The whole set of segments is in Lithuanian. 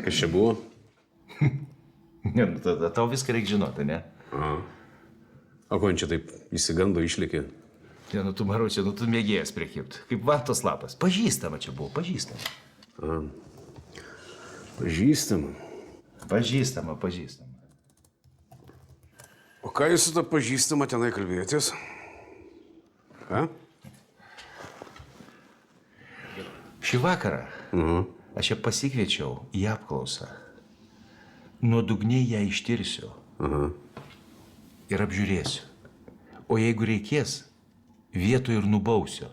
Kas čia buvo? Ne, tada tau viską reikia žinoti, ne? Aha. O ko čia taip įsigando išlikė? Ne, tu Maručia, tu mėgėjas priekipt. Kaip vantos lapas. Pažįstama čia buvo, pažįstama. Aha. Pažįstama. Pažįstama. O ką jūs su ta pažįstama tenai kalbėjotės? Ha? Šį vakarą aš ją pasikviečiau į apklausą. Nuodugniai ją ištirsiu ir apžiūrėsiu. O jeigu reikės, vietoj ir nubausiu.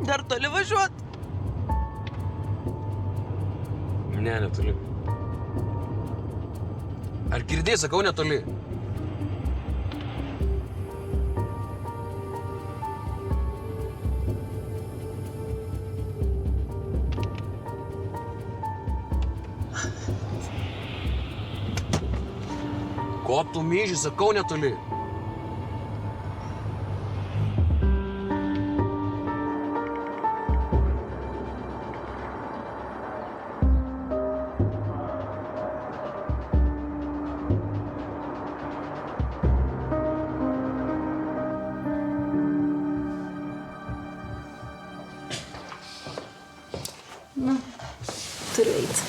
Dar toli važiuot? Ne, netoli. Ar girdėjai, sakau, netoli? Ko tu myži, sakau, netoli? Nu, turiu eiti.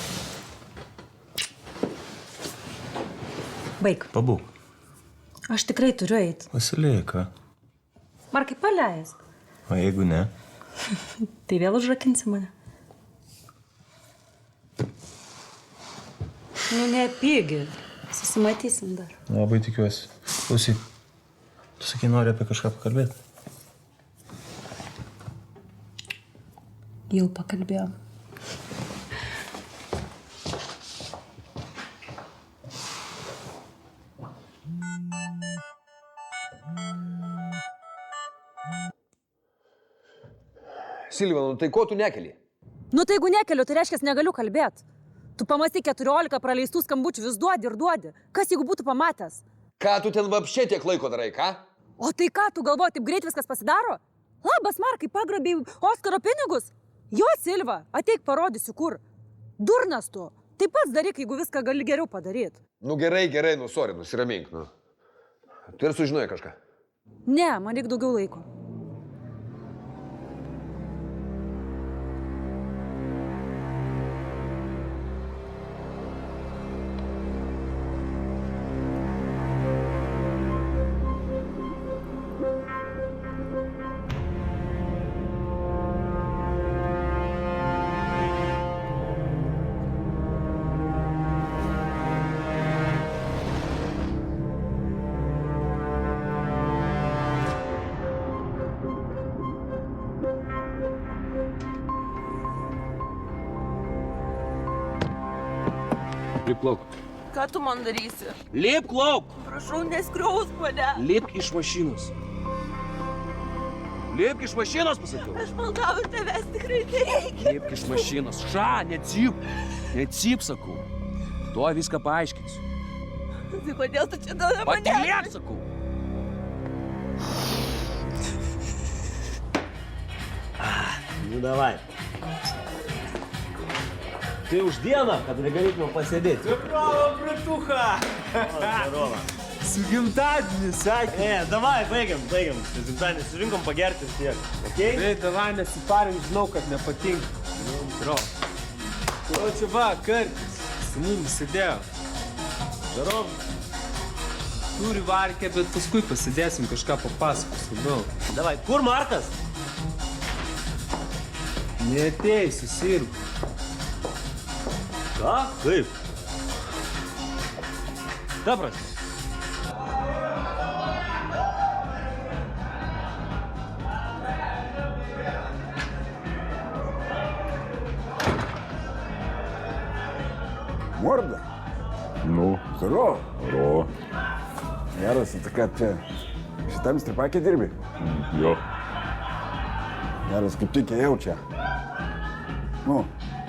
Baig. Pabūk. Aš tikrai turiu eiti. Pasilieka. Markai, paleis. O jeigu ne? Tai vėl užrakinsi mane. Nu, nepygi. Susimatysim dar. Labai tikiuosi. Klausyk, tu sakai, nori apie kažką pakalbėti? Jau pakalbėjom. Silvija, nu tai ko tu nekeli? Nu, tai jeigu nekeliu, tai reiškia, negaliu kalbėti. Tu pamastyk 14 praleistų skambučių, vis duodi ir duodi. Kas jeigu būtų pamatęs? Ką tu ten vapšė tiek laiko darai, ką? O tai ką, tu galvoji, taip greit viskas pasidaro? Labas, Markai, pagrabėjai Oskaro pinigus? Jo, Silva, ateik parodysiu, kur. Durnas tu. Taip pats daryk, jeigu viską gali geriau padaryti. Nu gerai, nu sorry, nusiramink, nu. Tu ir sužinojai kažką? Ne, man reikia daugiau laiko. Lipk lauk. Ką tu man darysi? Lipk lauk! Prašau, neskriaus mane. Lipk iš mašinos. Lipk iš mašinos, pasakiau. Aš maldauju tavęs, tikrai nereikia. Lipk iš mašinos. Necyp. Necyp, sakau. Tuo viską paaiškinsiu. Tai kodėl tu čia tada mane? Patylėk, sakau. Nu, davai. Tai už dieną, kad galėtume pasėdėti. Здорово, братуха! Здорово. Su gimtadieniu, sakė. Davai, baigiam. Gimtadienį surinkom pagerti ir tiek. Okay? Tai, davai, nesiparim, žinau, kad nepatinka. Здорово. O čia va, kartis. Su mumis sėdėjo. Здорово. Turi varkę, bet paskui pasidėsim kažką papasakos labiau. Davai, kur Markas? Neatėjai, susirgo. Ką? Kaip? Ta prasme. Морда? Ну, Здорово. здорово. Geras, tai kad čia šitam stripakė dirbi? Jo. Geras, kaip tik ėjau čia. Nu,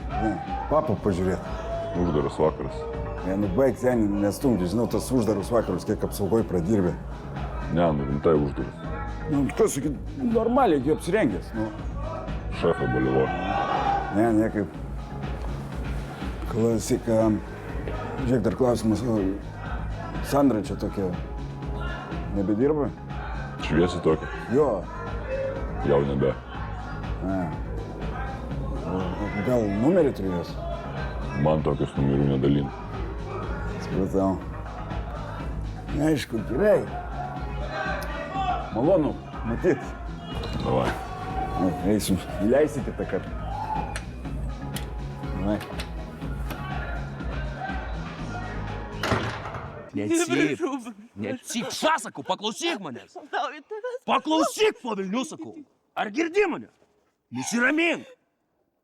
ne, papą pažiūrėti. Uždaras vakaras. Ne, nu baig seniai, nestumti, žinau, tas uždarus vakarus, kiek apsaugoj pradirbė. Ne, nu rimtai uždaras. Nu, kas sakyt, normaliai, kaip apsirengęs, nu. Šefą balivo. Ne, niekaip. Klausyk, žiūrėk, dar klausimas, o Sandra čia tokia nebedirba? Šviesi tokia. Jo. Jau nebe. Gal numerį turės? Man tokius numerių nedalin. Supratau. Aišku, gerai. Malonu matyt. Davai. Nu, eisim, įleisim kitą kartą. Davai. Necyp, ša, sakau, paklausyk manęs. Tau į tavęs. Paklausyk, po Vilnių, sakau. Ar girdi mane? Nusiramink.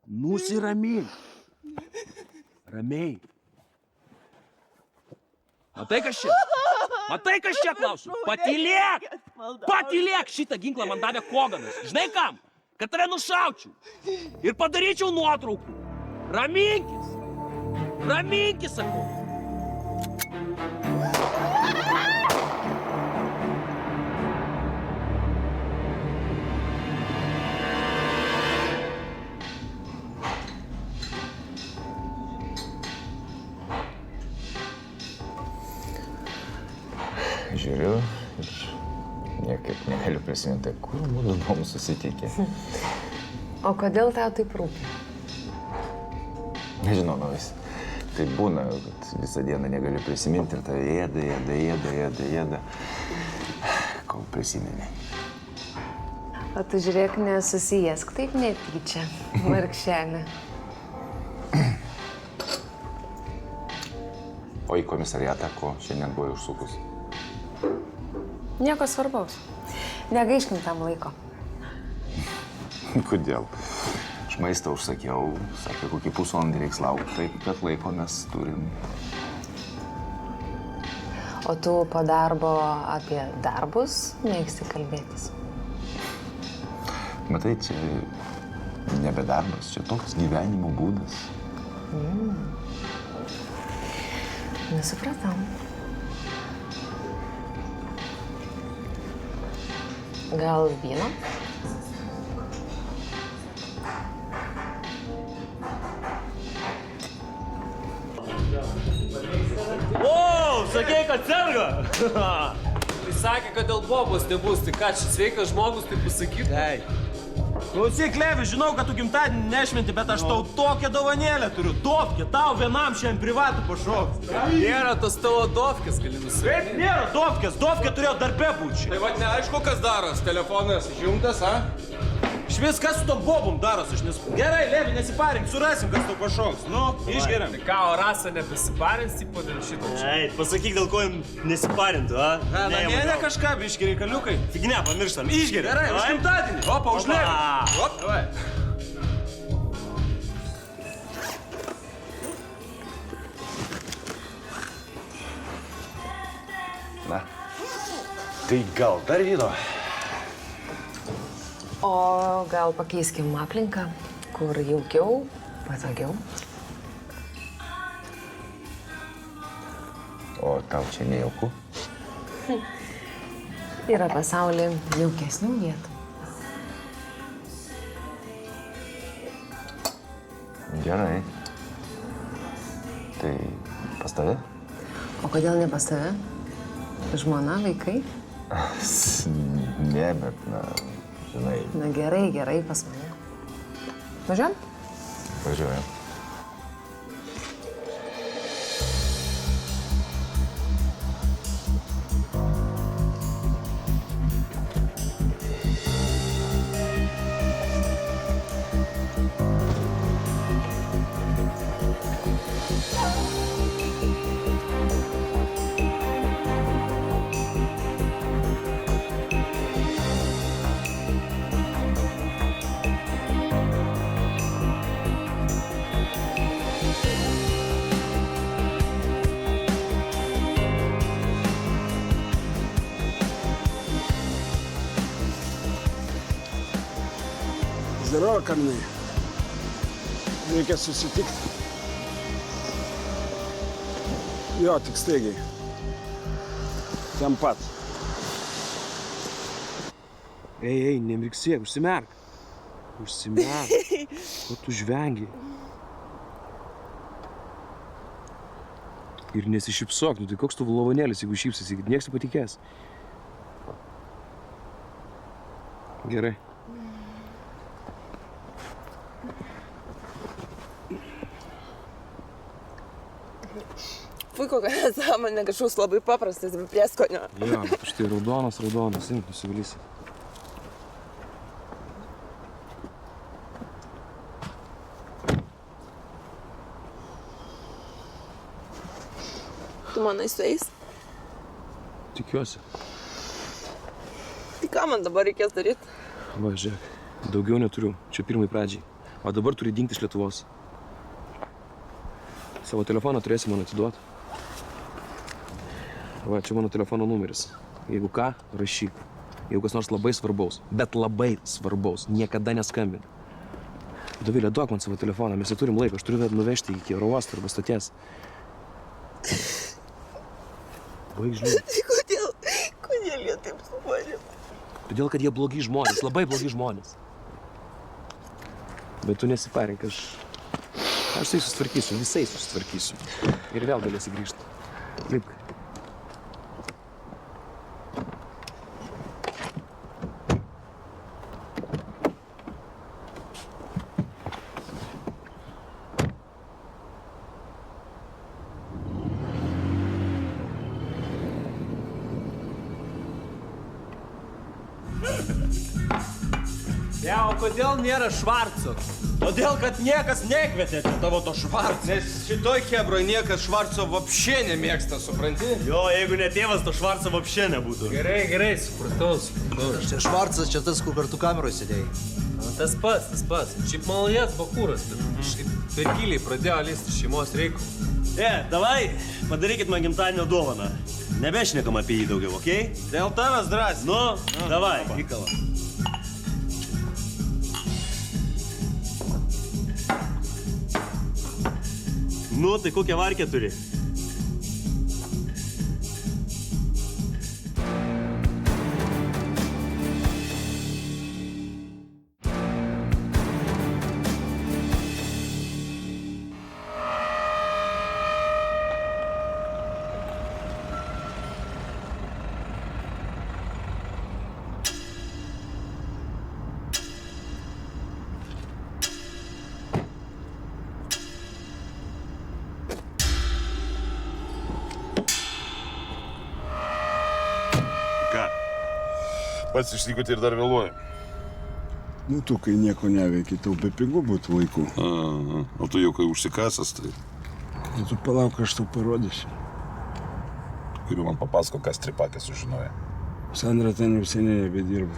Nusiramink. Ramiai. Matai, kas čia? Matai, kas čia, klausiu? Patylėk! Patylėk! Šitą ginklą man davė Koganas. Žinai kam? Kad tave nušaučiau. Ir padaryčiau nuotraukų. Raminkis. Raminkis, sakau. Žiūriu ir niekaip negaliu prisiminti, kur mūsų buvom susitikę. O kodėl tau taip rūpi? Nežinau, nu vis. Tai būna, kad visą dieną negaliu prisiminti ir tai ėda, kol prisimeni. O tu žiūrėk, nesusijęsk taip netyčia, vargšelė. O į komisariatą, ko šiandien buvo užsukus? Nieko svarbaus. Negaiškim tam laiko. Kodėl? Aš maistą užsakiau, sakė, kokį pusvalandį reiks laukti, taip, kad laiko mes turim. O tu po darbo apie darbus mėgsti kalbėtis? Matai, čia nebe darbas, čia toks gyvenimo būdas. Nesupratau. Gal vyno? O, sakei, kad serga? Tai sakė, kad dėl bobos nebus, tai ką, šis sveikas žmogus tai pasakytų? Ei. Klausyk, Levi, žinau, kad tu gimtadienį nešventi, bet aš tau tokią dovanėlę turiu. Dovkė, tau vienam šiandien privatų pašoks. Nėra tos tavo dovkės, gali nusipirkti. Kaip nėra dovkės? Dovkė turėjo darbe būti. Tai vat neaišku, kas daros. Telefonas išjungtas, a? Švis, kas su tom bobom daros, aš nesu. Gerai, Levi, nesiparink, surasim, kas tau pašoks. Nu, išgeriam. Tai ką, o Rasa nepasiparins, tipo, dėl šito čia? Ei, pasakyk, dėl ko jums nesiparintų, a? Ne kažką, biški reikaliukai. Fignia, pamirštam. Išgeriam. Gerai, už gimtadienį. Opa, už Levi. Op. Davai. Na, tai gal dar vyno? O gal pakeiskim aplinką, kur jaukiau, patogiau? O tau čia nejauku? Yra pasaulyje jaukesnių vietų. Gerai. Tai pas tave? O kodėl ne pas tave? Žmona, vaikai? Ne, bet, na, žinai. Na gerai, pas mane. Važiuojam? Važiuojam. Здорово, камни. Reikia susitikti. Jo, tik staigiai. Ten pat. Ei, nemirksėk, užsimerk. Užsimerk. Ko tu žvengi? Ir nesišypsok, nu tai koks tu lavonėlis, jeigu šypsasi, nieks nepatikės. Gerai. Fui, kokia nesąmonė, kažkoks labai paprastas, be prieskonio. Jo, bet štai raudonas, imk, nusivalysi. Tu manai sueis? Tikiuosi. Tai ką man dabar reikės daryti? Va, žiūrėk, daugiau neturiu, čia pirmai pradžiai. O dabar turi dingti iš Lietuvos. Savo telefoną turėsi man atiduoti. Va, čia mano telefono numeris. Jeigu ką, rašyk. Jeigu kas nors labai svarbaus, bet labai svarbaus, niekada neskambink. Dovilė, duok man savo telefoną, mes jau turim laiko, aš turiu nuvežti iki oro uosto arba stoties. Baig žiūrėti. Kodėl jie taip suvarė? Todėl, kad jie blogi žmonės, labai blogi žmonės. Bet tu nesiparink, aš tai susitvarkysiu, visai susitvarkysiu. Ir vėl galėsi grįžti. Lipk. Ja, o kodėl nėra Švarco? Todėl, kad niekas nekvietė tavo to Švarco. Nes šitoj Hebroj niekas Švarco vapšė nemėgsta, supranti? Jo, jeigu ne tėvas, to Švarco vapšė nebūtų. Gerai, supratau. Čia Švarcas, čia tas, kur kartu kameroj sėdėjai. Tas pats. Šiaip malonės bakūras, bet kažkaip per giliai pradėjo listi šeimos reikalų. Davai, padarykit man gimtadienio dovaną. Nebešnekam apie jį daugiau, okei? Dėl tavęs drąsiai. Nu, davai, įkala. Nu, tai kokią varkę turi? Pats išsikutė ir dar vėluoju. Nu, tu, kai nieko neveiki, tau be pigų būtų laikų. O tu jau kai užsikasęs, tai... Tai tu palauk, aš tau parodysiu. Kaip man papasako, kas tripakė sužinoja. Sandra ten jau seniai nebedirba.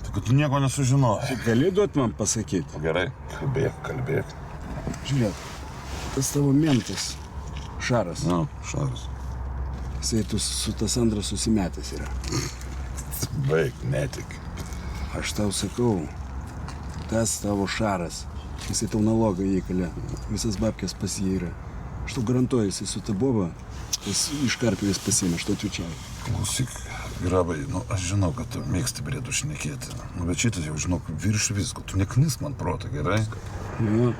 Tai kad tu nieko nesužinoji. Tai gali duot man pasakyti? Gerai, kalbėk. Žiūrėk, tas tavo mentas, Šaras. Šaras. Jisai tu su ta Sandra susimetęs yra. Baig, netik. Aš tau sakau, tas tavo Šaras, jisai tau nalogą įkalė, visas babkės pas jį yra. Aš tau garantuoju, jisai su ta boba, jis iš Karpijos pasiėmė, aš tau atvičiau. Klausyk, Grabai, aš žinau, kad tu mėgsti brėdų šnekėti. Bet šitas jau žinok virš visko, tu neknis man protą, gerai? Jo.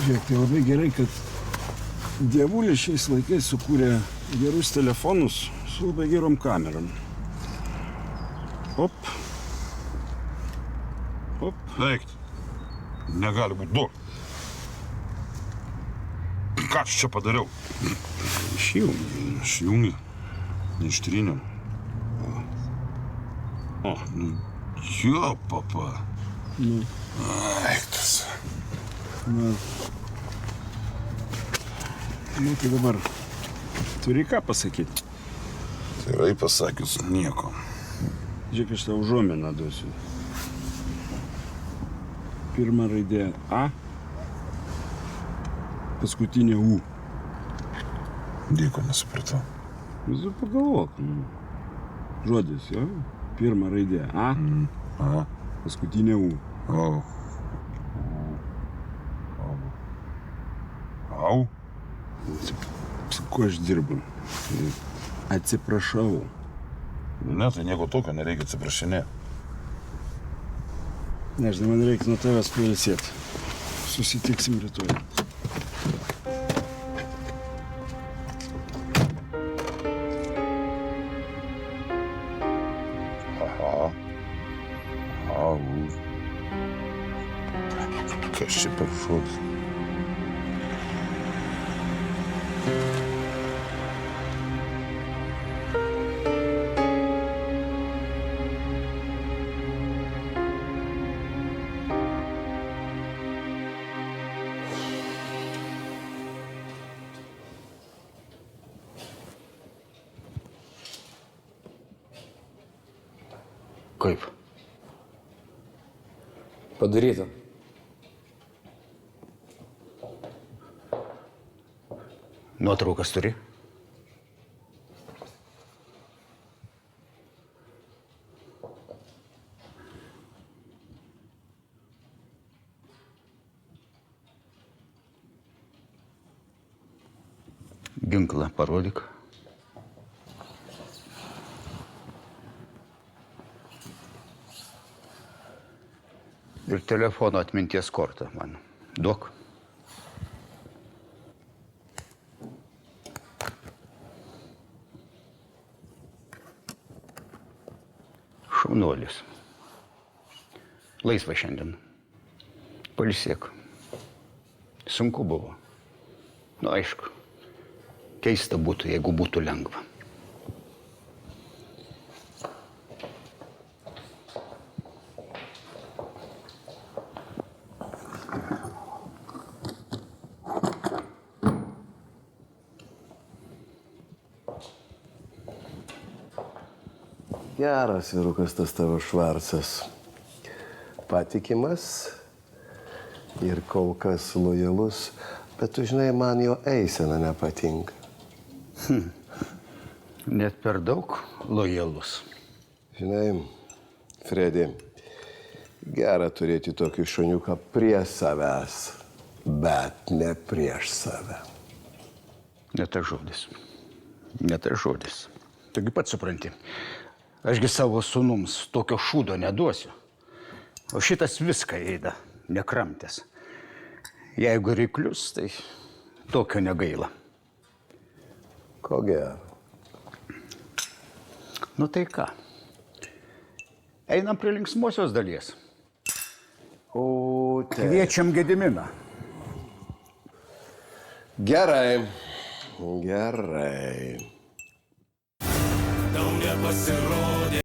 Žiūrėk, tai labai gerai, kad dievulė šiais laikais sukūrė gerus telefonus su labai gerom kamerom. Op. Eik, negali būti du. Ką aš čia padariau? Išjungi. Neištryniau. Jo, papa. Eiktas. Nu, tai dabar turi ką pasakyti? Gerai pasakius, nieko. Žiūrėk, aš tau užuominą duosiu. Pirma raidė A, paskutinė U. Nieko nesupratau. Vis pagalvok. Žodis, jo? Pirma raidė A, A, paskutinė U. O kuo aš dirbu. Atsiprašau. Ne, tai nieko tokio, nereikia atsiprašinėti. Nežinai, man reikia nuo tavęs pailsėti. Susitiksim rytoj. Aha. Au. Kas čia per šoks? Kaip? Padaryta. Nuotraukas turi? Ginklą parodyk. Ir telefono atminties kortą man duok. Šaunuolis. Laisva šiandien. Pailsėk. Sunku buvo. Nu, aišku. Keista būtų, jeigu būtų lengva. Geras vyrukas tas tavo Švarcas. Patikimas ir kol kas lojalus, bet tu žinai, man jo eisena nepatinka. Net per daug lojalus. Žinai, Fredi, gera turėti tokį šuniuką prie savęs, bet ne prieš save. Ne tas žodis. Ne tas žodis. Taigi pats supranti. Ašgi savo sūnums tokio šūdo neduosiu. O šitas viską ėda, nekramtęs. Jeigu reiklius, tai tokio negaila. Ko gero? Nu tai ką? Einam prie linksmosios dalies. O, tai. Kviečiam Gediminą. Gerai. Gerai. Tau nepasirodė.